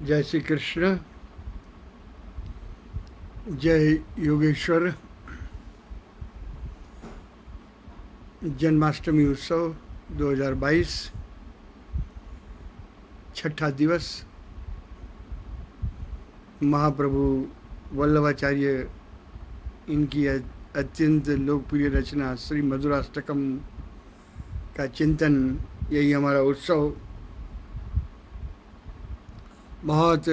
जय श्री कृष्ण, जय योगेश्वर। जन्माष्टमी उत्सव 2022 छठा दिवस। महाप्रभु वल्लभाचार्य इनकी अत्यंत लोकप्रिय रचना श्री मधुराष्टकम का चिंतन, यही हमारा उत्सव। बहुत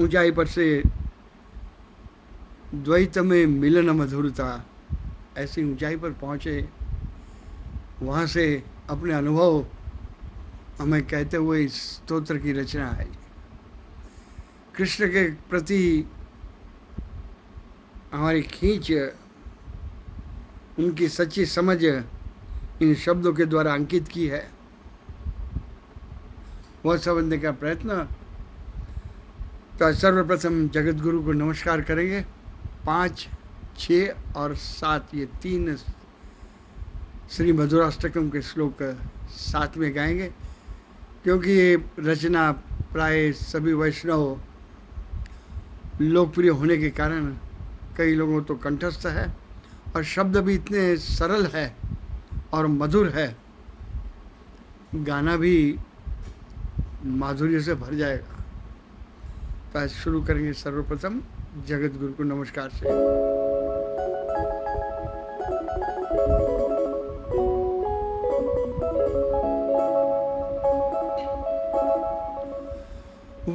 ऊंचाई पर से द्वैत में मिलन मधुरता, ऐसी ऊंचाई पर पहुँचे, वहाँ से अपने अनुभव हमें कहते हुए इस स्तोत्र की रचना है। कृष्ण के प्रति हमारी खींच, उनकी सच्ची समझ इन शब्दों के द्वारा अंकित की है, वह समझने का प्रयत्न। तो सर्वप्रथम जगत गुरु को नमस्कार करेंगे। 5, 6 और 7 ये 3 श्री मधुराष्टकम के श्लोक साथ में गाएंगे, क्योंकि ये रचना प्राय सभी वैष्णव लोकप्रिय होने के कारण कई लोगों तो कंठस्थ है, और शब्द भी इतने सरल है और मधुर है, गाना भी माधुर्य से भर जाएगा। तो आज शुरू करेंगे सर्वप्रथम जगत गुरु को नमस्कार से।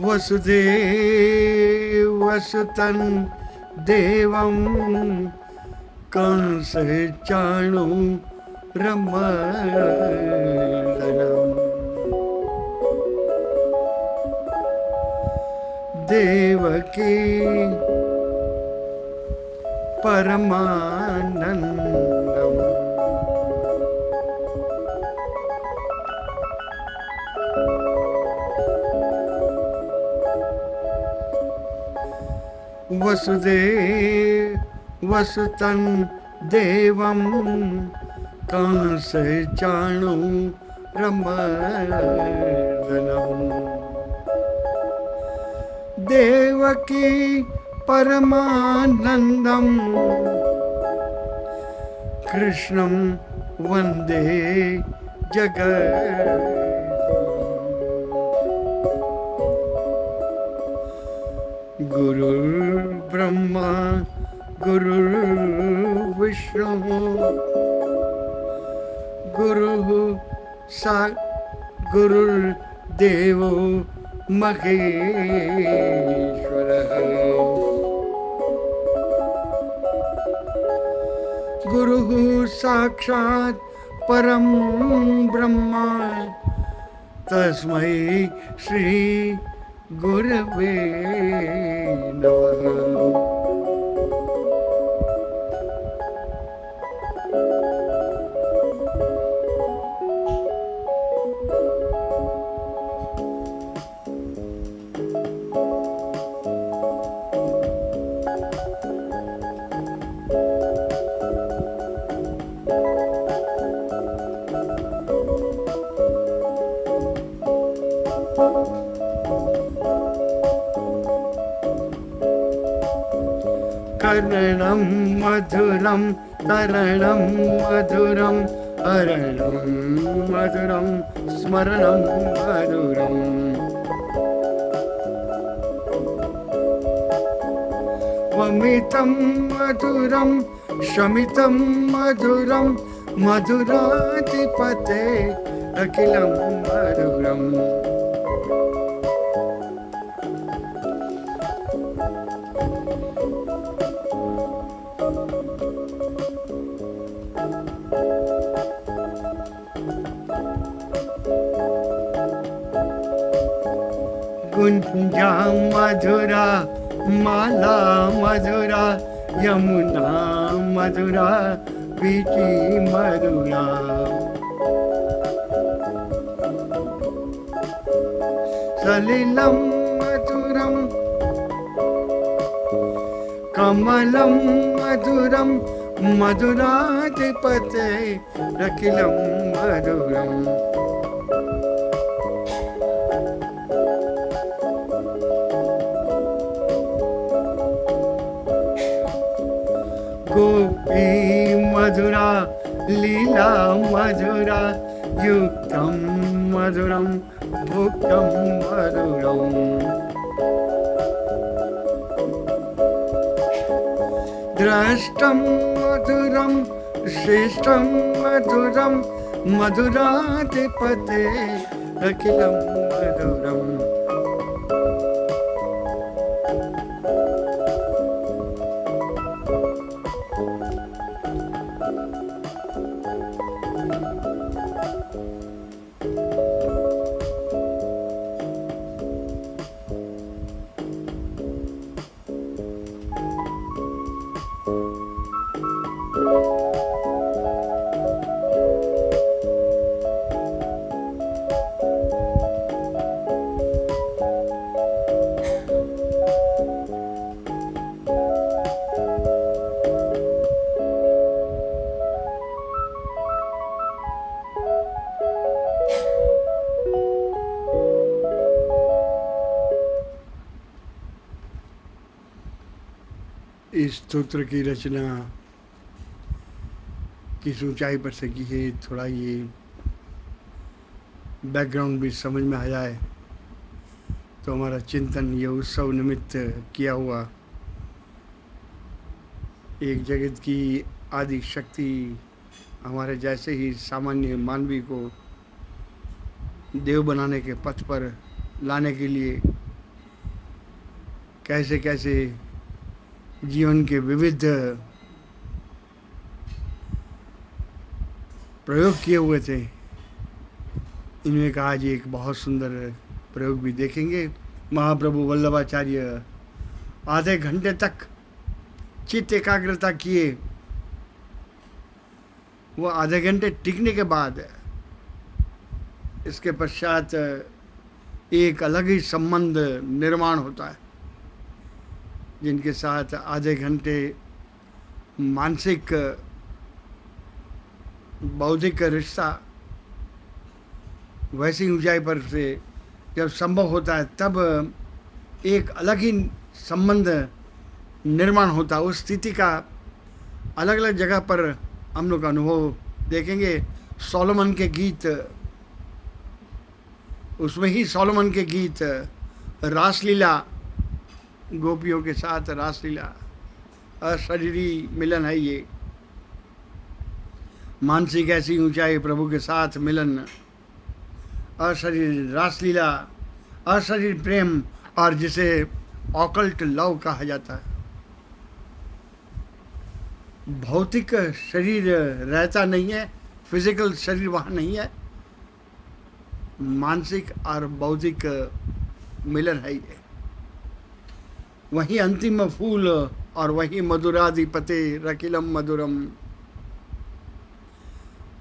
वसुदेव वसुतन देवं कंस चाणु रमणम् देवकी परमानंदम वसुदेव वसुतन देवं कंस चाणु रमणम् देवकी परमानंदम कृष्णं वंदे जगत्। गुरुर्ब्रह्मा गुरुर्विष्णु गुरुर्देवो महेश्वरः। गुरुः साक्षात् परं ब्रह्मा तस्मै श्री गुरवे नमः। कर्णं मधुरं तरणं मधुरं हरणं मधुरं स्मरणं मधुरम् वमितं मधुरं शमितं मधुरं मधुराधिपते अखिलं मधुरम् गुंजा मधुरा माला मधुरा यमुना मधुरा बीची मधुरा सलिलं मधुरं कमलं मधुरं मधुराधिपते अखिलं मधुरम् मधुरा लीला मधुरा युक्तं मधुरं भुक्तं मधुरम् द्रष्टं मधुरं श्रेष्ठं मधुरं मधुराधिपते अखिलं मधुरम् इस स्तोत्र की रचना किस ऊंचाई पर से की है, थोड़ा ये बैकग्राउंड भी समझ में आ जाए तो हमारा चिंतन ये उत्सव निमित्त किया हुआ एक जगत की आदि शक्ति हमारे जैसे ही सामान्य मानवी को देव बनाने के पथ पर लाने के लिए कैसे कैसे जीवन के विविध प्रयोग किए हुए थे, इनमें का आज एक बहुत सुंदर प्रयोग भी देखेंगे। महाप्रभु वल्लभाचार्य आधे घंटे तक चित्त एकाग्रता किए, वो आधे घंटे टिकने के बाद इसके पश्चात एक अलग ही संबंध निर्माण होता है, जिनके साथ आधे घंटे मानसिक बौद्धिक रिश्ता वैसी ऊंचाई पर से जब संभव होता है तब एक अलग ही संबंध निर्माण होता है। उस स्थिति का अलग अलग जगह पर हम लोग अनुभव देखेंगे। सोलोमन के गीत, उसमें ही सोलोमन के गीत रासलीला, गोपियों के साथ रासलीला, अशरीरी मिलन है ये। मानसिक ऐसी ऊंचाई, प्रभु के साथ मिलन, अशरीर रासलीला, अशरीर प्रेम, और जिसे ऑकल्ट लव कहा जाता है। भौतिक शरीर रहता नहीं है, फिजिकल शरीर वहाँ नहीं है, मानसिक और बौद्धिक मिलन है ये। वही अंतिम फूल और वही मधुराधिपते रकिलम मधुरम।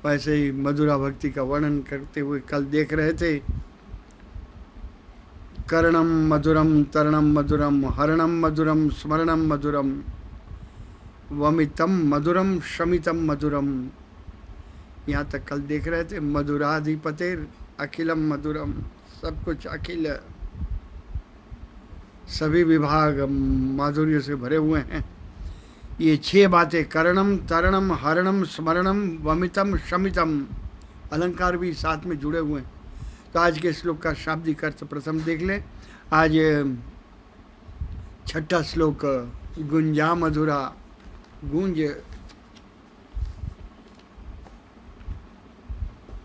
वैसे ही मधुरा भक्ति का वर्णन करते हुए कल देख रहे थे। करणम मधुरम तरणम मधुरम हरणम मधुरम स्मरणम मधुरम वमितम मधुरम शमितम मधुरम। यहाँ तक कल देख रहे थे। मधुराधिपते अखिलम मधुरम, सब कुछ अखिल, सभी विभाग माधुर्य से भरे हुए हैं। ये 6 बातें, करणम तरणम हरणम स्मरणम वमितम शमितम, अलंकार भी साथ में जुड़े हुए हैं। तो आज के श्लोक का शाब्दिक अर्थ प्रथम देख लें। आज 6ठा श्लोक, गुंजा मधुरा, गूंज,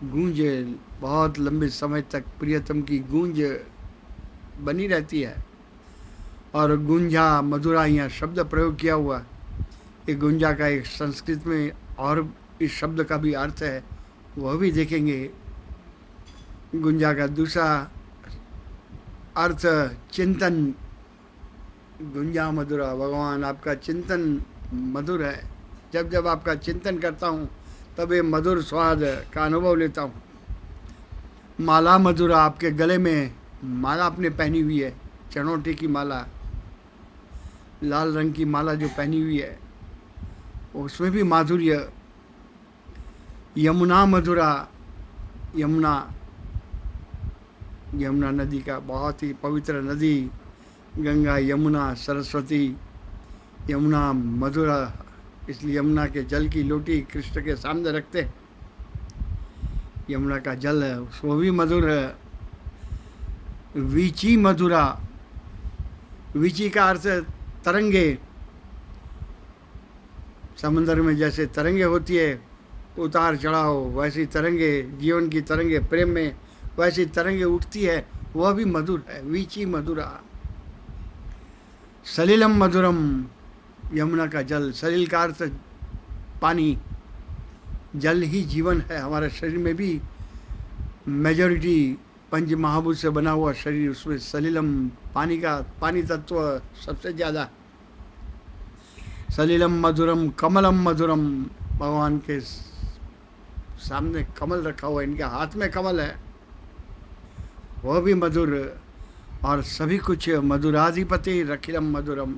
गूंज बहुत लंबे समय तक प्रियतम की गूंज बनी रहती है। और गुंजा मधुरा यहाँ शब्द प्रयोग किया हुआ। ये गुंजा का एक संस्कृत में और इस शब्द का भी अर्थ है, वह भी देखेंगे। गुंजा का दूसरा अर्थ चिंतन। गुंजा मधुरा, भगवान आपका चिंतन मधुर है। जब जब आपका चिंतन करता हूँ तब ये मधुर स्वाद का अनुभव लेता हूँ। माला मधुरा, आपके गले में माला आपने पहनी हुई है, चनौटी की माला, लाल रंग की माला जो पहनी हुई है, उसमें भी माधुर्य। यमुना मधुरा, यमुना, यमुना नदी का बहुत ही पवित्र नदी, गंगा यमुना सरस्वती, यमुना मधुरा, इसलिए यमुना के जल की लोटी कृष्ण के सामने रखते हैं। यमुना का जल है वो भी मधुर है। वीची मधुरा, वीची का अर्थ तरंगे। समंदर में जैसे तरंगे होती है, उतार चढ़ाव, वैसी तरंगे, जीवन की तरंगे, प्रेम में वैसी तरंगे उठती है, वह भी मधुर है। वीची मधुरा। सलिलम मधुरम, यमुना का जल। सलिल का अर्थ पानी। जल ही जीवन है। हमारे शरीर में भी मेजॉरिटी पंच महाभूत से बना हुआ शरीर, उसमें सलिलम पानी तत्व सबसे ज़्यादा। सलिलम मधुरम कमलम मधुरम, भगवान के सामने कमल रखा हुआ है, इनके हाथ में कमल है, वह भी मधुर। और सभी कुछ मधुराधिपति रखिलम मधुरम।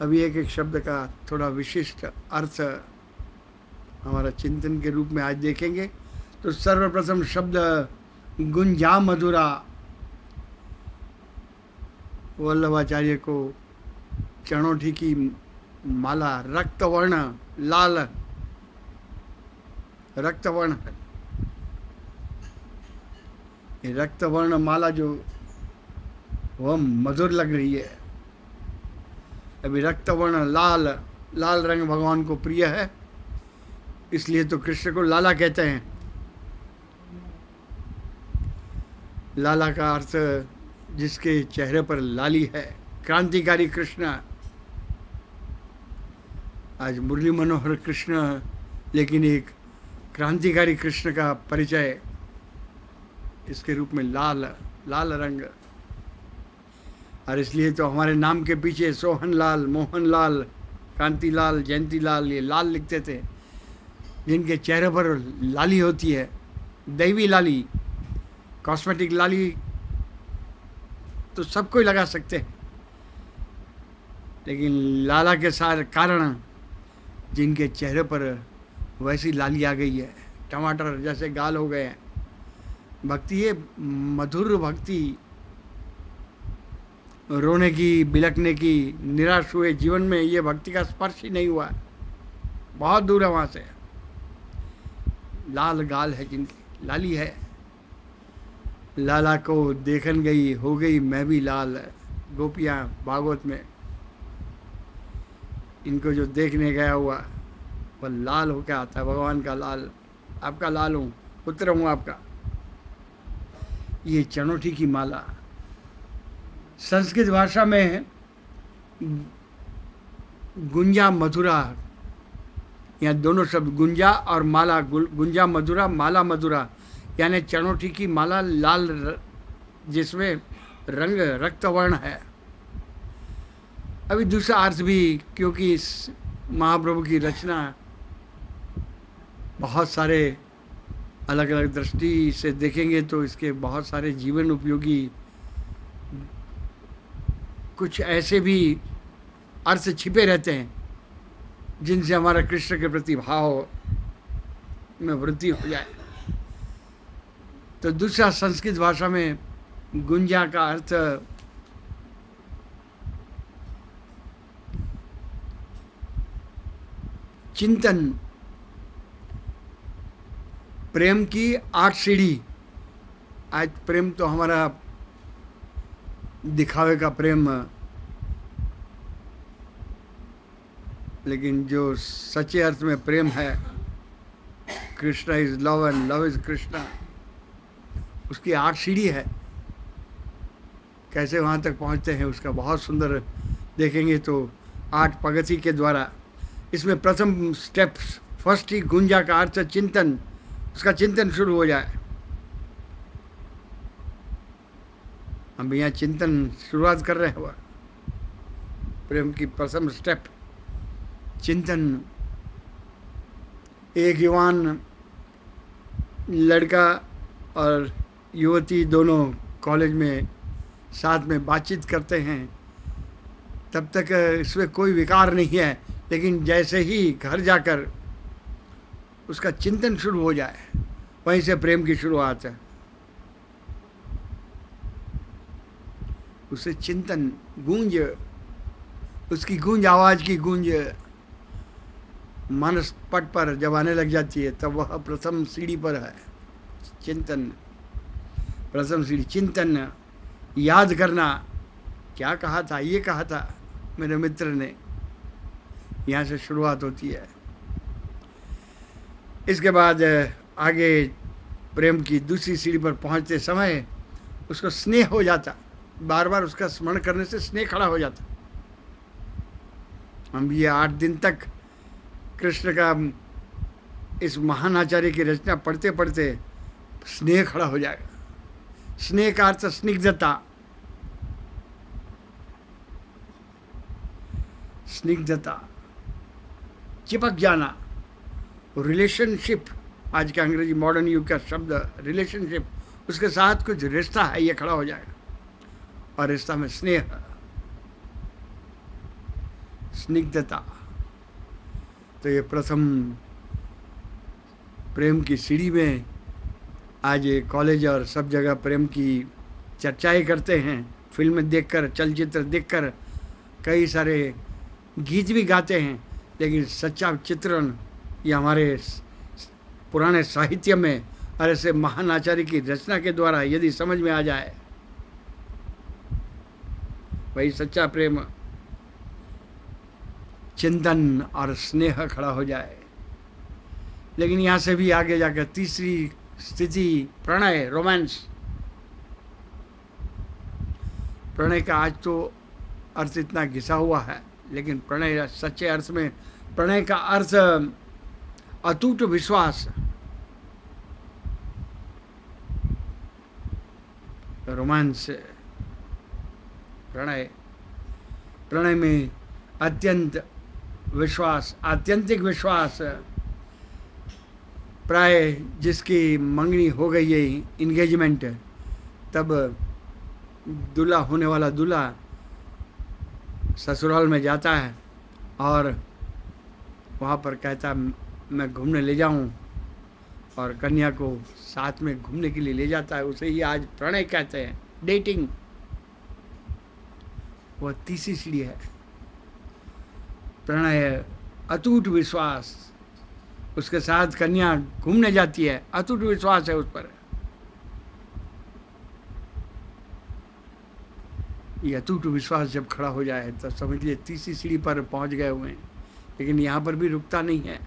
अभी एक एक शब्द का थोड़ा विशिष्ट अर्थ हमारा चिंतन के रूप में आज देखेंगे। तो सर्वप्रथम शब्द गुंजा मधुरा। वल्लभाचार्य को चरणोठी की माला, रक्तवर्ण, लाल रक्तवर्ण है। ये रक्तवर्ण माला जो वह मधुर लग रही है। अभी रक्तवर्ण लाल, लाल रंग भगवान को प्रिय है, इसलिए तो कृष्ण को लाला कहते हैं। लाला का अर्थ जिसके चेहरे पर लाली है, क्रांतिकारी कृष्ण। आज मुरली मनोहर कृष्ण, लेकिन एक क्रांतिकारी कृष्ण का परिचय इसके रूप में लाल, लाल रंग। और इसलिए तो हमारे नाम के पीछे सोहन लाल, मोहन लाल, कांति लाल, जयंती लाल, ये लाल लिखते थे। जिनके चेहरे पर लाली होती है, दैवी लाली, कॉस्मेटिक लाली तो सब कोई लगा सकते हैं, लेकिन लाला के साथ कारण जिनके चेहरे पर वैसी लाली आ गई है, टमाटर जैसे गाल हो गए हैं। भक्ति ये मधुर भक्ति, रोने की, बिलखने की, निराश हुए जीवन में ये भक्ति का स्पर्श ही नहीं हुआ, बहुत दूर है वहाँ से। लाल गाल है जिनकी, लाली है। लाला को देखन गई, हो गई मैं भी लाल। गोपियाँ भागवत में, इनको जो देखने गया हुआ वह लाल होकर आता है। भगवान का लाल, आपका लाल हूँ, पुत्र हूँ आपका। ये चनोठी की माला संस्कृत भाषा में गुंजा मधुरा, यहाँ दोनों शब्द गुंजा और माला, गुंजा मधुरा, माला मधुरा, यानी चनोठी की माला लाल जिसमें रंग रक्तवर्ण है। अभी दूसरा अर्थ भी, क्योंकि इस महाप्रभु की रचना बहुत सारे अलग अलग दृष्टि से देखेंगे तो इसके बहुत सारे जीवन उपयोगी कुछ ऐसे भी अर्थ छिपे रहते हैं जिनसे हमारा कृष्ण के प्रति भाव में वृद्धि हो जाए। तो दूसरा, संस्कृत भाषा में गुंजा का अर्थ चिंतन, प्रेम की 8 सीढ़ी। आज प्रेम तो हमारा दिखावे का प्रेम, लेकिन जो सच्चे अर्थ में प्रेम है, Krishna is love and love is Krishna, उसकी 8 सीढ़ी है। कैसे वहाँ तक पहुँचते हैं उसका बहुत सुंदर देखेंगे तो 8 पगथी के द्वारा। इसमें प्रथम स्टेप, फर्स्ट ही गुंजा का अर्थ चिंतन, उसका चिंतन शुरू हो जाए। हम यहाँ चिंतन शुरुआत कर रहे हैं, प्रेम की प्रथम स्टेप चिंतन। एक युवान लड़का और युवती दोनों कॉलेज में साथ में बातचीत करते हैं, तब तक इसमें कोई विकार नहीं है, लेकिन जैसे ही घर जाकर उसका चिंतन शुरू हो जाए, वहीं से प्रेम की शुरुआत है। उसे चिंतन, गूंज, उसकी गूंज, आवाज़ की गूंज, मानस पट पर जब आने लग जाती है तब वह प्रथम सीढ़ी पर है। चिंतन, प्रथम सीढ़ी चिंतन, याद करना, क्या कहा था, ये कहा था मेरे मित्र ने, यहाँ से शुरुआत होती है। इसके बाद आगे प्रेम की दूसरी सीढ़ी पर पहुँचते समय उसको स्नेह हो जाता, बार बार उसका स्मरण करने से स्नेह खड़ा हो जाता। हम ये 8 दिन तक कृष्ण का इस महान आचार्य की रचना पढ़ते पढ़ते स्नेह खड़ा हो जाएगा। स्नेह का अर्थ स्निग्धता, स्निग्धता, चिपक जाना, रिलेशनशिप, आज का अंग्रेजी मॉडर्न युग का शब्द रिलेशनशिप, उसके साथ कुछ रिश्ता है, ये खड़ा हो जाएगा। और रिश्ता में स्नेह, स्निग्धता। तो ये प्रथम प्रेम की सीढ़ी में आज ये कॉलेज और सब जगह प्रेम की चर्चाएं करते हैं, फिल्में देखकर, चलचित्र देखकर, कई सारे गीत भी गाते हैं, लेकिन सच्चा चित्रण ये हमारे पुराने साहित्य में और ऐसे महान आचार्य की रचना के द्वारा यदि समझ में आ जाए, वही सच्चा प्रेम, चिंतन और स्नेह खड़ा हो जाए। लेकिन यहाँ से भी आगे जाकर तीसरी स्थिति प्रणय, रोमांस। प्रणय का आज तो अर्थ इतना घिसा हुआ है, लेकिन प्रणय सच्चे अर्थ में, प्रणय का अर्थ अटूट विश्वास। रोमांस, प्रणय, प्रणय में अत्यंत विश्वास, आत्यंतिक विश्वास। प्राय जिसकी मंगनी हो गई है, इंगेजमेंट, तब दूल्हा होने वाला दूल्हा ससुराल में जाता है और वहाँ पर कहता मैं घूमने ले जाऊँ, और कन्या को साथ में घूमने के लिए ले जाता है। उसे ही आज प्रणय कहते हैं, डेटिंग। वह तीसरी सीढ़ी है। प्रणय, अटूट विश्वास, उसके साथ कन्या घूमने जाती है, अटूट विश्वास है उस पर। ये अटूट विश्वास जब खड़ा हो जाए तो समझ लिए तीसरी सीढ़ी पर पहुंच गए हुए हैं। लेकिन यहाँ पर भी रुकता नहीं है,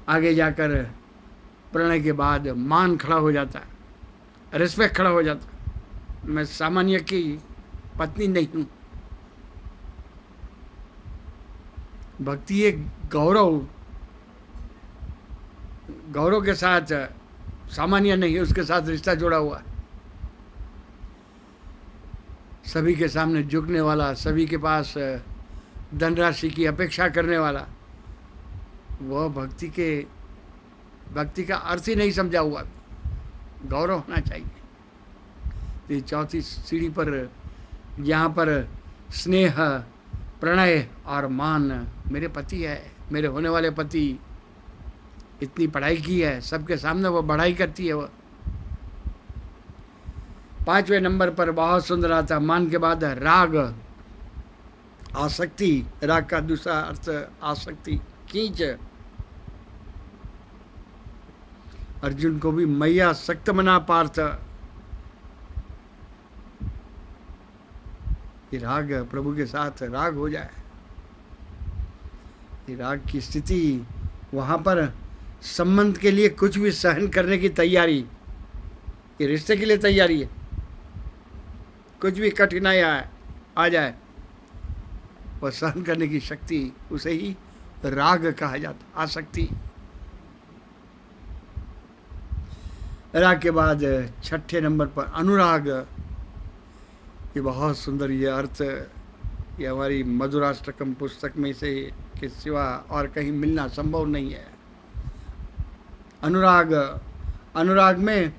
आगे जाकर प्रणय के बाद मान खड़ा हो जाता है, रिस्पेक्ट खड़ा हो जाता है। मैं सामान्य की पत्नी नहीं हूँ। भक्ति एक गौरव, गौरव के साथ, सामान्य नहीं, उसके साथ रिश्ता जुड़ा हुआ है। सभी के सामने झुकने वाला, सभी के पास धनराशि की अपेक्षा करने वाला, वह भक्ति का अर्थ ही नहीं समझा हुआ। गौरव होना चाहिए। तो ये चौथी सीढ़ी पर, यहाँ पर स्नेह, प्रणय और मान, मेरे पति है, मेरे होने वाले पति, इतनी पढ़ाई की है, सबके सामने वो बढ़ाई करती है। वह 5वें नंबर पर बहुत सुंदर आता। मान के बाद राग, आसक्ति। राग का दूसरा अर्थ आसक्ति, खींच। अर्जुन को भी मैया सक्त मना पार्थ। ये राग, प्रभु के साथ राग हो जाए, ये राग की स्थिति, वहाँ पर संबंध के लिए कुछ भी सहन करने की तैयारी, ये रिश्ते के लिए तैयारी है। कुछ भी कठिनाई आ जाए, वह सहन करने की शक्ति, उसे ही राग कहा जाता, आसक्ति। राग के बाद 6ठे नंबर पर अनुराग। ये बहुत सुंदर ये अर्थ, ये हमारी मधुराष्टकम पुस्तक में से के सिवा और कहीं मिलना संभव नहीं है। अनुराग, अनुराग में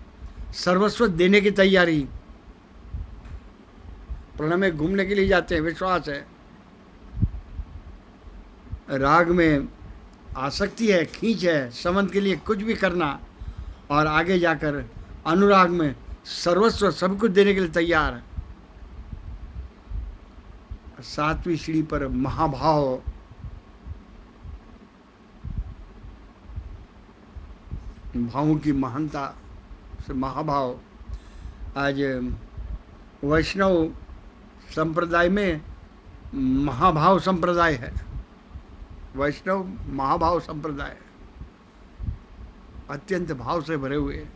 सर्वस्व देने की तैयारी। प्रणय में घूमने के लिए जाते हैं, विश्वास है। राग में आसक्ति है, खींच है, संबंध के लिए कुछ भी करना, और आगे जाकर अनुराग में सर्वस्व सब कुछ देने के लिए तैयार है। 7वीं सीढ़ी पर महाभाव, भावों की महानता से महाभाव। आज वैष्णव संप्रदाय में महाभाव संप्रदाय है, वैष्णव महाभाव संप्रदाय, अत्यंत भाव से भरे हुए।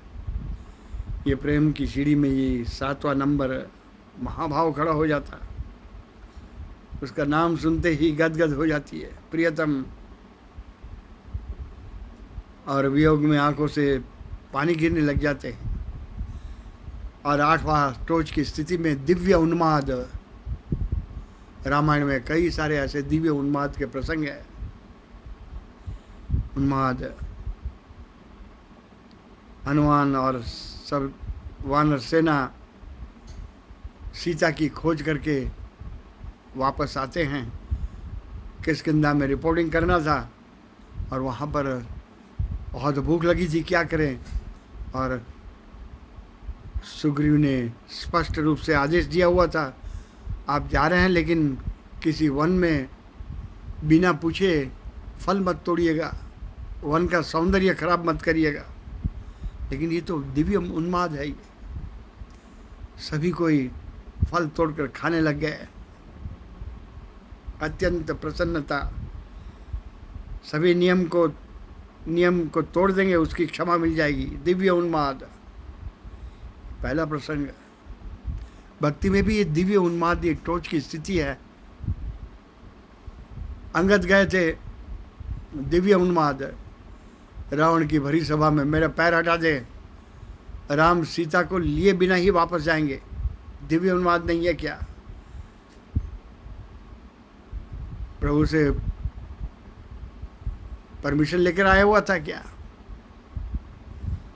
ये प्रेम की सीढ़ी में ये 7वां नंबर महाभाव खड़ा हो जाता, उसका नाम सुनते ही गदगद हो जाती है प्रियतम, और वियोग में आंखों से पानी गिरने लग जाते हैं। और 8वां टोच की स्थिति में दिव्य उन्माद। रामायण में कई सारे ऐसे दिव्य उन्माद के प्रसंग हैं। उन्माद, हनुमान और सब वानर सेना सीता की खोज करके वापस आते हैं। किष्किंधा में रिपोर्टिंग करना था और वहाँ पर बहुत भूख लगी थी, क्या करें। और सुग्रीव ने स्पष्ट रूप से आदेश दिया हुआ था, आप जा रहे हैं लेकिन किसी वन में बिना पूछे फल मत तोड़िएगा, वन का सौंदर्य खराब मत करिएगा। लेकिन ये तो दिव्य उन्माद है, सभी कोई फल तोड़कर खाने लग गए। अत्यंत प्रसन्नता, सभी नियम को तोड़ देंगे, उसकी क्षमा मिल जाएगी। दिव्य उन्माद, पहला प्रसंग। भक्ति में भी ये दिव्य उन्माद एक टोच की स्थिति है। अंगद गए थे, दिव्य उन्माद, रावण की भरी सभा में मेरा पैर हटा दे, राम सीता को लिए बिना ही वापस जाएंगे। दिव्य उन्माद नहीं है क्या? प्रभु से परमिशन लेकर आया हुआ था क्या?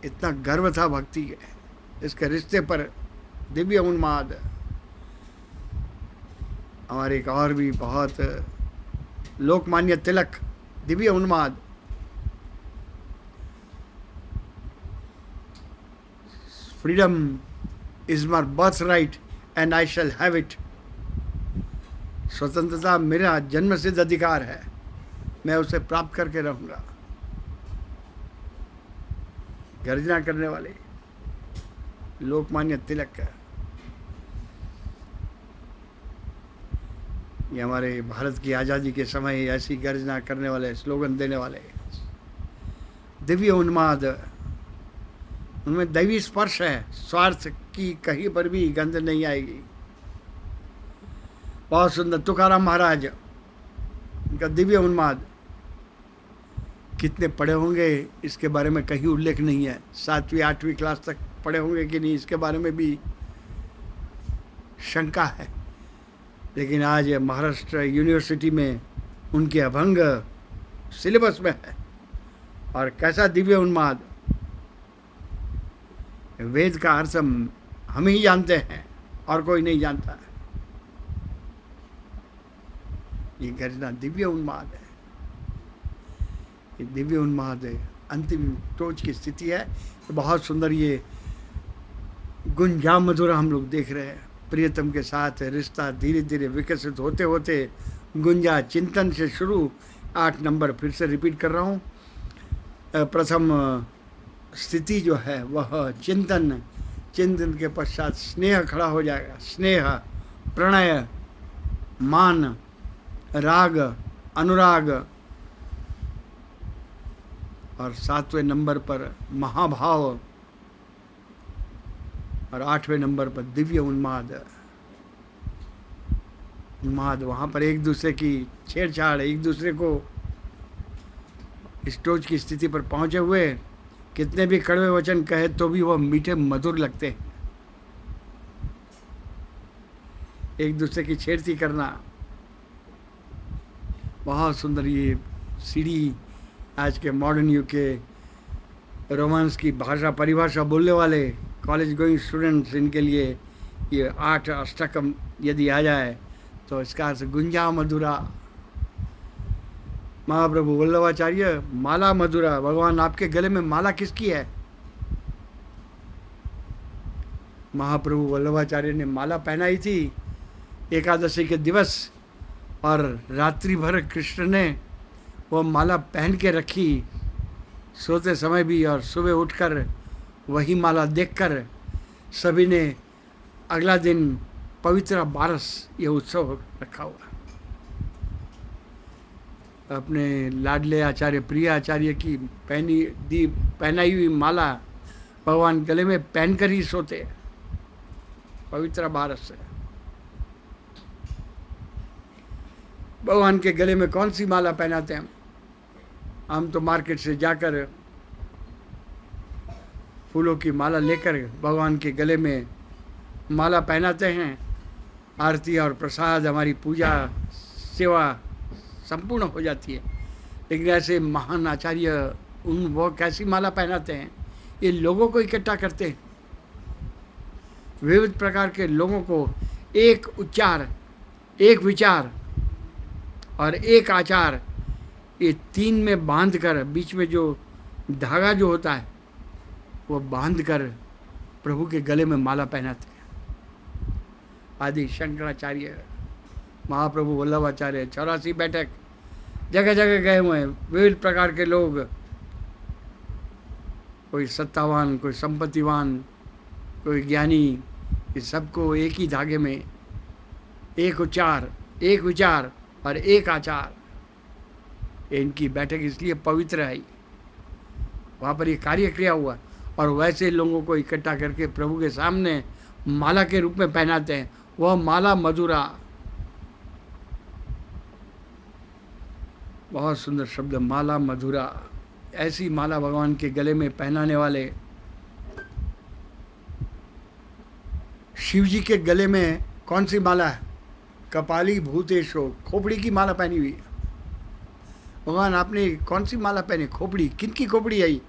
इतना गर्व था भक्ति के, इसके रिश्ते पर। दिव्य उन्माद। हमारे एक और भी बहुत लोकमान्य तिलक, दिव्य उन्माद। Freedom is my birth right and I shall have it. स्वतंत्रता मेरा जन्मसिद्ध अधिकार है, मैं उसे प्राप्त करके रहूंगा। गर्जना करने वाले लोकमान्य तिलक, ये हमारे भारत की आज़ादी के समय ऐसी गर्जना करने वाले, स्लोगन देने वाले। दिव्य उन्माद, उनमें दैवी स्पर्श है, स्वार्थ की कहीं पर भी गंध नहीं आएगी। बहुत सुंदर। तुकाराम महाराज, उनका दिव्य उन्माद। कितने पढ़े होंगे इसके बारे में कहीं उल्लेख नहीं है। 7वीं 8वीं क्लास तक पढ़े होंगे कि नहीं, इसके बारे में भी शंका है। लेकिन आज महाराष्ट्र यूनिवर्सिटी में उनके अभंग सिलेबस में है। और कैसा दिव्य उन्माद! वेद का अर्थ हम ही जानते हैं और कोई नहीं जानता है। ये गर्जना दिव्य उन्माद है। ये दिव्य उन्माद है, अंतिम टोच की स्थिति है। बहुत सुंदर ये गुंजा मधुरा हम लोग देख रहे हैं। प्रियतम के साथ रिश्ता धीरे धीरे विकसित होते होते गुंजा चिंतन से शुरू। 8 नंबर फिर से रिपीट कर रहा हूँ। प्रथम स्थिति जो है वह चिंतन, चिंतन के पश्चात स्नेह खड़ा हो जाएगा। स्नेह, प्रणय, मान, राग, अनुराग, और 7वें नंबर पर महाभाव, और 8वें नंबर पर दिव्य उन्माद। उन्माद, वहाँ पर एक दूसरे की छेड़छाड़, एक दूसरे को इस टोच की स्थिति पर पहुँचे हुए कितने भी कड़वे वचन कहे तो भी वह मीठे मधुर लगते हैं। एक दूसरे की छेड़ती करना, बहुत सुंदर ये सीढ़ी। आज के मॉडर्न युग के रोमांस की भाषा परिभाषा बोलने वाले कॉलेज गोइंग स्टूडेंट्स, इनके लिए ये 8 अष्टकम यदि आ जाए तो इसका अर्थ गुंजा मधुरा। महाप्रभु वल्लभाचार्य, माला मधुरा। भगवान आपके गले में माला किसकी है? महाप्रभु वल्लभाचार्य ने माला पहनाई थी एकादशी के दिवस, और रात्रि भर कृष्ण ने वह माला पहन के रखी सोते समय भी और सुबह उठकर वही माला देखकर सभी ने अगला दिन पवित्र बारस ये उत्सव रखा हुआ। अपने लाडले आचार्य प्रिय आचार्य की पहनाई हुई माला भगवान गले में पहनकर ही सोते, पवित्र बारस है। भगवान के गले में कौन सी माला पहनाते हैं हम तो मार्केट से जाकर फूलों की माला लेकर भगवान के गले में माला पहनाते हैं। आरती और प्रसाद, हमारी पूजा सेवा संपूर्ण हो जाती है। लेकिन ऐसे महान आचार्य वो कैसी माला पहनाते हैं? ये लोगों को इकट्ठा करते हैं, विविध प्रकार के लोगों को एक उच्चार, एक विचार और एक आचार, ये तीन में बांध कर, बीच में जो धागा जो होता है वो बांध कर प्रभु के गले में माला पहनाते हैं। आदि शंकराचार्य, महाप्रभु वल्लभाचार्य, 84 बैठक, जगह जगह गए हुए हैं विविध प्रकार के लोग, कोई सत्तावान, कोई संपत्तिवान, कोई ज्ञानी, ये सबको एक ही धागे में एक उच्चार, एक विचार और एक आचार। इनकी बैठक इसलिए पवित्र है, वहाँ पर ये कार्य क्रिया हुआ और वैसे लोगों को इकट्ठा करके प्रभु के सामने माला के रूप में पहनाते हैं। वह माला मधुरा, बहुत सुंदर शब्द, माला मधुरा। ऐसी माला भगवान के गले में पहनाने वाले शिव जी के गले में कौन सी माला है? कपाली भूतेशो, खोपड़ी की माला पहनी हुई है। भगवान आपने कौन सी माला पहनी? खोपड़ी। किनकी खोपड़ी आई?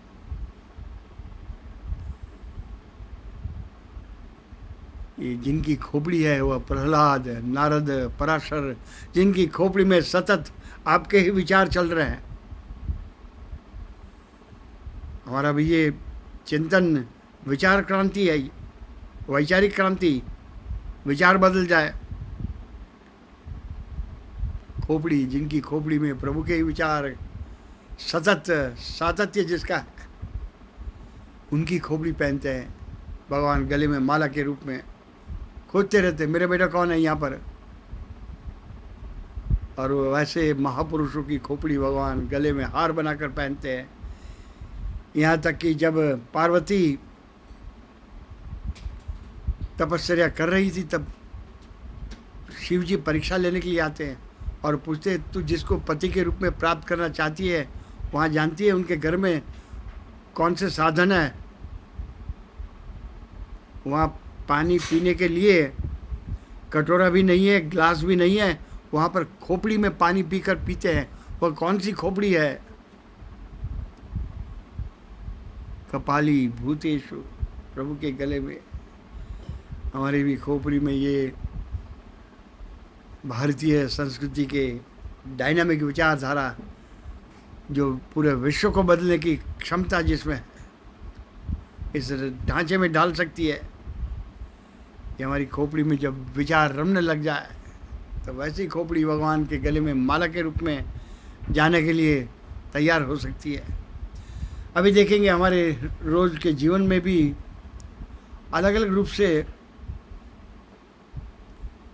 ये जिनकी खोपड़ी है वह प्रहलाद, नारद, पराशर, जिनकी खोपड़ी में सतत आपके ही विचार चल रहे हैं। हमारा भी ये चिंतन, विचार क्रांति आई, वैचारिक क्रांति, विचार बदल जाए। खोपड़ी, जिनकी खोपड़ी में प्रभु के ही विचार सतत, सातत्य जिसका है, उनकी खोपड़ी पहनते हैं भगवान गले में माला के रूप में। खोजते रहते मेरे बेटा कौन है यहाँ पर, और वैसे महापुरुषों की खोपड़ी भगवान गले में हार बनाकर पहनते हैं। यहाँ तक कि जब पार्वती तपस्या कर रही थी तब शिव जी परीक्षा लेने के लिए आते हैं और पूछते, तू जिसको पति के रूप में प्राप्त करना चाहती है वहाँ जानती है उनके घर में कौन से साधन है? वहाँ पानी पीने के लिए कटोरा भी नहीं है, ग्लास भी नहीं है, वहाँ पर खोपड़ी में पानी पीकर पीते हैं। वह कौन सी खोपड़ी है? कपाली भूतेशु, प्रभु के गले में। हमारी भी खोपड़ी में ये भारतीय संस्कृति के डायनामिक विचारधारा, जो पूरे विश्व को बदलने की क्षमता जिसमें इस ढांचे में डाल सकती है, कि हमारी खोपड़ी में जब विचार रमने लग जाए तो वैसी खोपड़ी भगवान के गले में माला के रूप में जाने के लिए तैयार हो सकती है। अभी देखेंगे हमारे रोज़ के जीवन में भी अलग अलग रूप से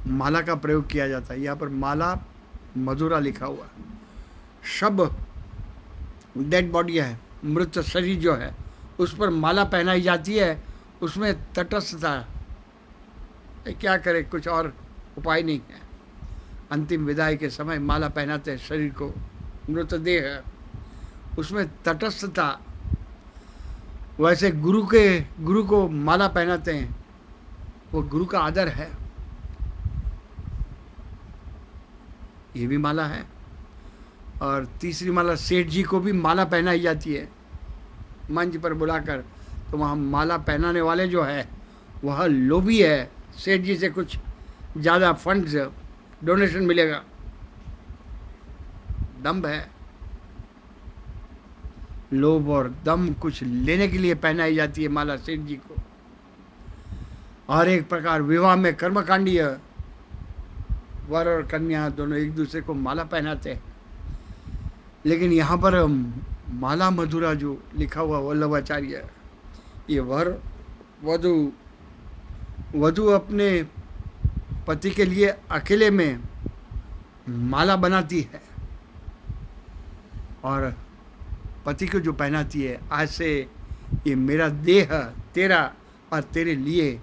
माला का प्रयोग किया जाता है। यहाँ पर माला मधुरा लिखा हुआ। शब डेड बॉडी है, मृत शरीर जो है, उस पर माला पहनाई जाती है, उसमें तटस्थता। क्या करे, कुछ और उपाय नहीं है। अंतिम विदाई के समय माला पहनाते हैं शरीर को, मृतदेह है, उसमें तटस्थता। वैसे गुरु को माला पहनाते हैं, वो गुरु का आदर है, ये भी माला है। और तीसरी माला, सेठ जी को भी माला पहनाई जाती है मंच पर बुलाकर। तो वहाँ माला पहनाने वाले जो है वह लोभी है, सेठ जी से कुछ ज़्यादा फंड्स डोनेशन मिलेगा, दम्भ है, लोभ और दम कुछ लेने के लिए पहनाई जाती है माला सेठ जी को। और एक प्रकार विवाह में कर्मकांडीय, वर और कन्या दोनों एक दूसरे को माला पहनाते हैं। लेकिन यहाँ पर माला मधुरा जो लिखा हुआ वल्लभाचार्य, ये वधु वधु अपने पति के लिए अकेले में माला बनाती है और पति को जो पहनाती है, आज से ये मेरा देह तेरा और तेरे लिए,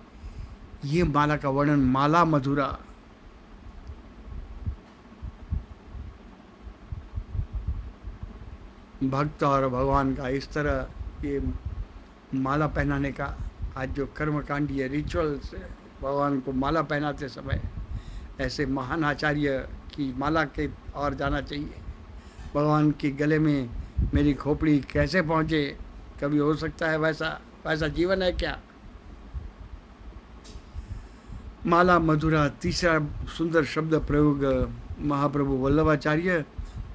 ये माला का वर्णन माला मधुरा। भक्त और भगवान का इस तरह ये माला पहनाने का आज जो कर्मकांड, ये रिचुअल्स भगवान को माला पहनाते समय, ऐसे महान आचार्य की माला के और जाना चाहिए। भगवान के गले में मेरी खोपड़ी कैसे पहुँचे, कभी हो सकता है वैसा जीवन है क्या? माला मधुरा, तीसरा सुंदर शब्द प्रयोग महाप्रभु वल्लभाचार्य,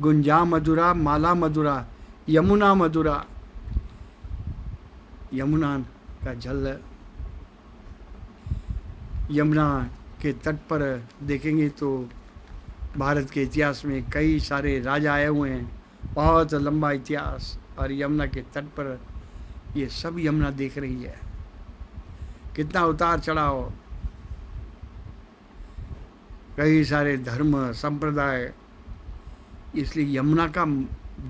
गुंजा मधुरा, माला मधुरा, यमुना मधुरा। यमुना का जल, यमुना के तट पर देखेंगे तो भारत के इतिहास में कई सारे राजा आए हुए हैं, बहुत लंबा इतिहास, और यमुना के तट पर ये सब यमुना देख रही है। कितना उतार चढ़ाव, कई सारे धर्म संप्रदाय, इसलिए यमुना का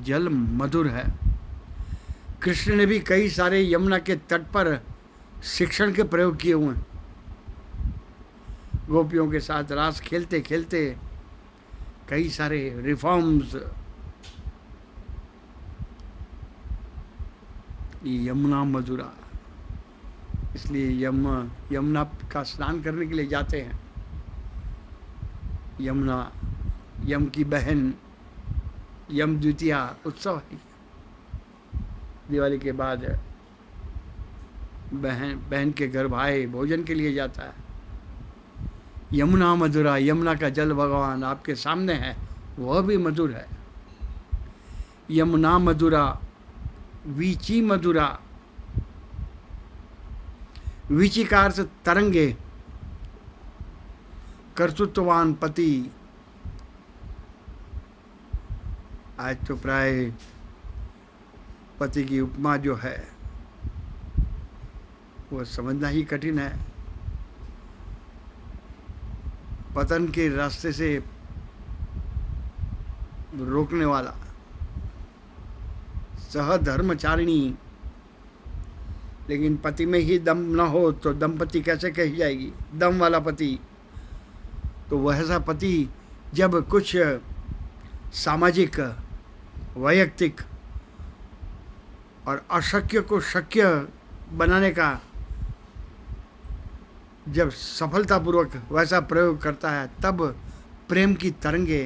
जल मधुर है। कृष्ण ने भी कई सारे यमुना के तट पर शिक्षण के प्रयोग किए हुए हैं। गोपियों के साथ रास खेलते खेलते कई सारे रिफॉर्म्स यमुना मधुरा, इसलिए यमुना का स्नान करने के लिए जाते हैं। यमुना, यम की बहन, यम द्वितीया उत्सव है। दिवाली के बाद बहन के घर भाई भोजन के लिए जाता है। यमुना मधुरा, यमुना का जल भगवान आपके सामने है, वह भी मधुर है। यमुना मधुरा, वीची मधुरा, वीची का अर्थ तरंगे, कर्तृत्ववान पति। आज तो प्राय पति की उपमा जो है वो समझना ही कठिन है। पतन के रास्ते से रोकने वाला, सहधर्मचारिणी, लेकिन पति में ही दम न हो तो दंपति कैसे कही जाएगी? दम वाला पति। तो वैसा पति जब कुछ सामाजिक, वैयक्तिक और अशक्य को शक्य बनाने का जब सफलतापूर्वक वैसा प्रयोग करता है, तब प्रेम की तरंगे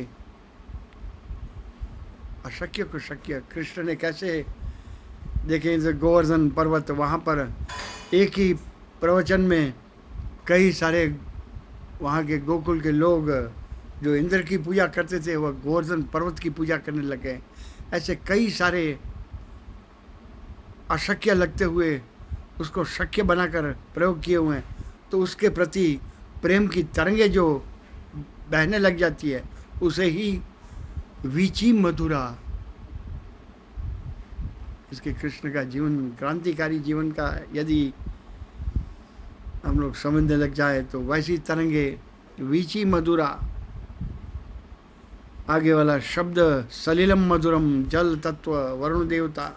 अशक्य को शक्य। कृष्ण ने कैसे, देखें जैसे गोवर्धन पर्वत, वहाँ पर एक ही प्रवचन में कई सारे वहाँ के गोकुल के लोग जो इंद्र की पूजा करते थे, वह गोवर्धन पर्वत की पूजा करने लगे। ऐसे कई सारे अशक्य लगते हुए उसको शक्य बनाकर प्रयोग किए हुए हैं। तो उसके प्रति प्रेम की तरंगे जो बहने लग जाती है, उसे ही वीची मधुरा। इसके कृष्ण का जीवन, क्रांतिकारी जीवन का यदि हम लोग समझने लग जाए तो वैसी तरंगे वीची मधुरा। आगे वाला शब्द सलिलम मधुरम, जल तत्व, वरुण देवता।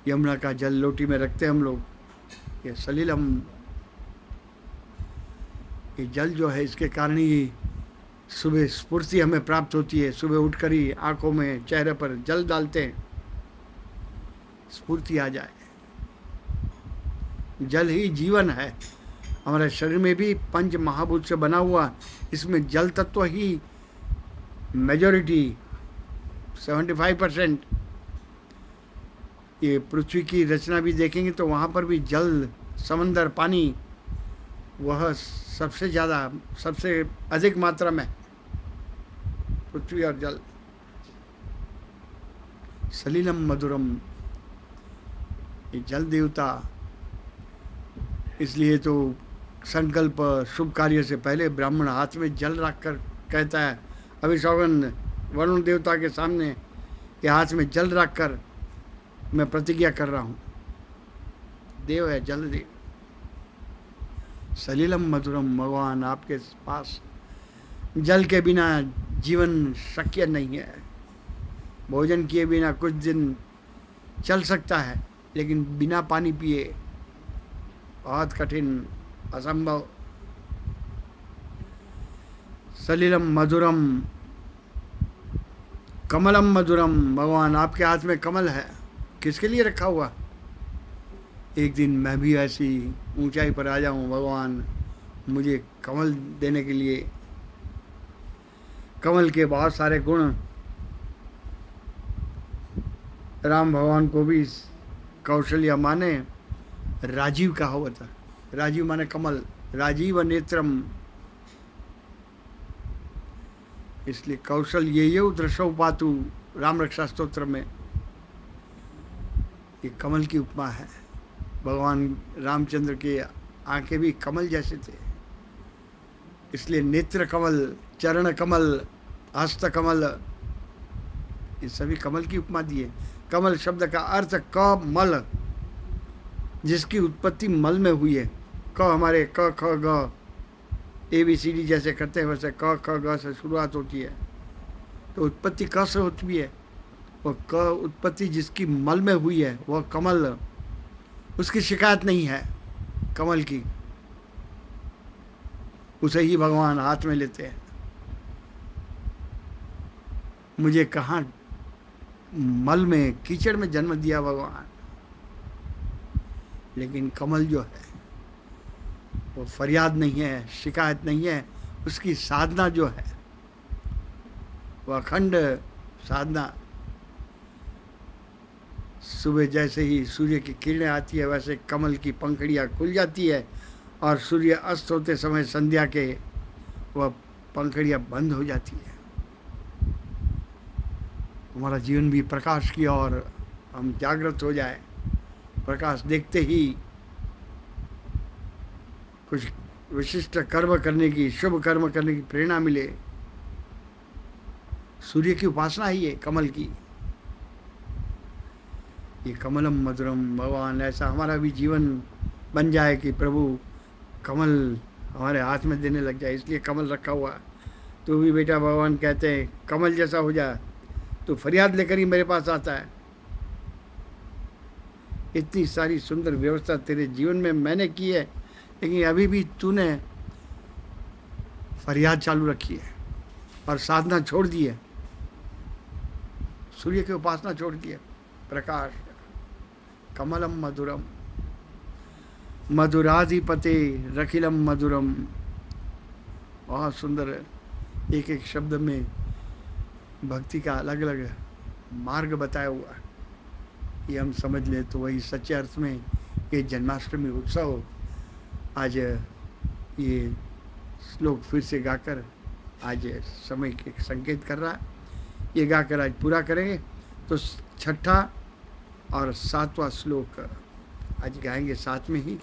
यमुना का जल लोटी में रखते हैं हम लोग, ये सलिलम, ये जल जो है, इसके कारण ही सुबह स्फूर्ति हमें प्राप्त होती है। सुबह उठकर ही आंखों में, चेहरे पर जल डालते हैं, स्फूर्ति आ जाए। जल ही जीवन है। हमारे शरीर में भी पंच महाभूत से बना हुआ, इसमें जल तत्व ही मेजॉरिटी, 75%। ये पृथ्वी की रचना भी देखेंगे तो वहाँ पर भी जल, समंदर, पानी, वह सबसे ज़्यादा, सबसे अधिक मात्रा में पृथ्वी और जल। सलिलम मधुरम, ये जल देवता। इसलिए तो संकल्प, शुभ कार्य से पहले ब्राह्मण हाथ में जल रखकर कहता है, अभिशोभन वरुण देवता के सामने ये हाथ में जल रखकर मैं प्रतिज्ञा कर रहा हूं, देव है जल देव, सलिलम मधुरम, भगवान आपके पास जल के बिना जीवन शक्य नहीं है। भोजन किए बिना कुछ दिन चल सकता है, लेकिन बिना पानी पिए बहुत कठिन, असंभव। सलिलम मधुरम, कमलम मधुरम, भगवान आपके हाथ में कमल है। किसके लिए रखा हुआ? एक दिन मैं भी ऐसी ऊंचाई पर आ जाऊं, भगवान मुझे कमल देने के लिए। कमल के बहुत सारे गुण, राम भगवान को भी कौशल्या माने राजीव कहा हुआ था। राजीव माने कमल, राजीव नेत्रम, इसलिए कौशल ये दृशौ पातु राम रक्षा स्तोत्र में ये कमल की उपमा है। भगवान रामचंद्र के आंखें भी कमल जैसे थे, इसलिए नेत्र कमल, चरण कमल, हस्त कमल, ये सभी कमल की उपमा दी है। कमल शब्द का अर्थ कमल, जिसकी उत्पत्ति मल में हुई है। क हमारे क ख ग ABCD जैसे करते हैं वैसे क ख ग से शुरुआत होती है, तो उत्पत्ति क से होती है। वो क उत्पत्ति जिसकी मल में हुई है वह कमल, उसकी शिकायत नहीं है कमल की, उसे ही भगवान हाथ में लेते हैं। मुझे कहाँ मल में, कीचड़ में जन्म दिया भगवान, लेकिन कमल जो है वो फरियाद नहीं है, शिकायत नहीं है। उसकी साधना जो है वो अखंड साधना। सुबह जैसे ही सूर्य की किरणें आती है वैसे कमल की पंखड़ियाँ खुल जाती है, और सूर्य अस्त होते समय संध्या के वह पंखड़ियाँ बंद हो जाती है। हमारा जीवन भी प्रकाश की ओर हम जागृत हो जाए, प्रकाश देखते ही कुछ विशिष्ट कर्म करने की, शुभ कर्म करने की प्रेरणा मिले। सूर्य की उपासना ही है कमल की। ये कमलम मधुरम, भगवान ऐसा हमारा भी जीवन बन जाए कि प्रभु कमल हमारे हाथ में देने लग जाए। इसलिए कमल रखा हुआ। तो भी बेटा भगवान कहते हैं कमल जैसा हो जा, तो फरियाद लेकर ही मेरे पास आता है। इतनी सारी सुंदर व्यवस्था तेरे जीवन में मैंने की है, लेकिन अभी भी तूने फरियाद चालू रखी है और साधना छोड़ दी है, सूर्य की उपासना छोड़ दी है। प्रकाश कमलम मधुरम, मधुराधिपते रखिलम मधुरम। बहुत सुंदर है, एक एक शब्द में भक्ति का अलग अलग मार्ग बताया हुआ है। ये हम समझ लें तो वही सच्चे अर्थ में ये जन्माष्टमी उत्सव आज ये श्लोक फिर से गाकर आज समय के संकेत कर रहा है। ये गाकर आज पूरा करेंगे तो छठा और सातवां श्लोक आज गाएंगे साथ में ही।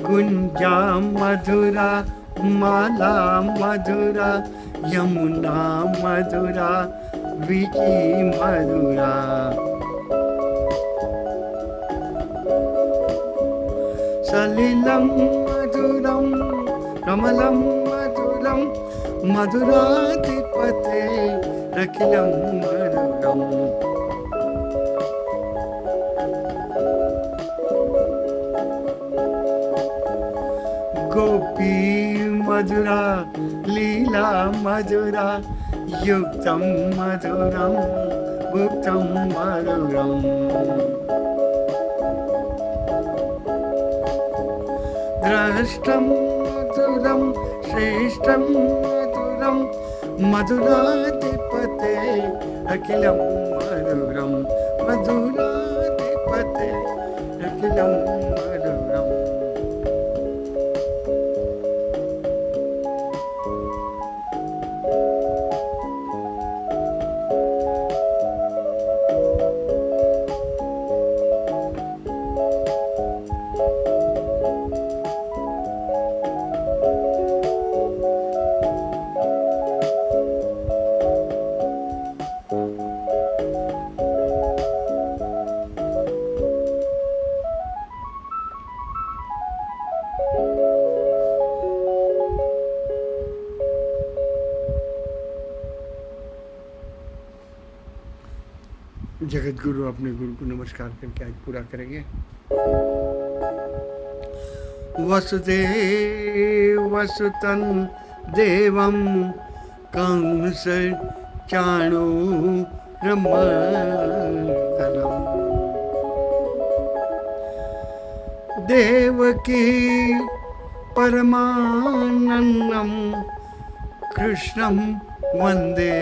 गुंजा मधुरा, माला मधुरा, यमुना मधुरा, विकी मधुरा। सलिलम मधुरम, कमलम मधुरम, मधुराधिपते रखिलम मधुरम। गोपी मधुरा, लीला मधुरा, युक्तम मधुरम, गुप्तं मधुरम् द्रष्टं मधुरं श्रेष्ठं मधुरं मधुराधिपते अखिलं मधुरं मधुराधिपते अखिलं मधुरम् जगत गुरु अपने गुरु को नमस्कार करके आज पूरा करेंगे। वसुदेव वसुतं देवं कंस चाणूरमर्दनम् देवकी परमानन्दं कृष्णं वन्दे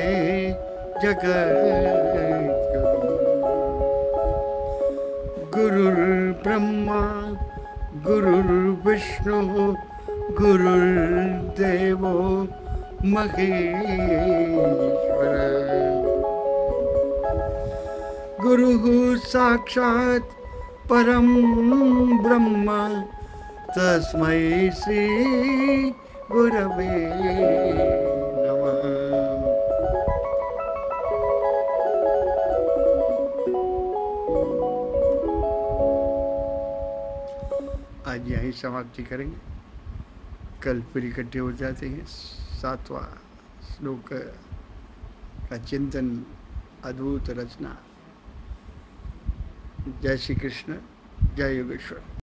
जगद्गुरुम् गुरुर्ब्रह्मा गुरुर्विष्णु गुरुर्देवो महेश्वर गुरुः साक्षात् परं ब्रह्म तस्मै श्री गुरवे नमः। आज यहीं समाप्ति करेंगे, कल फिर इकट्ठे हो जाते हैं 7वां श्लोक का चिंतन, अद्भुत रचना। जय श्री कृष्ण, जय योगेश्वर।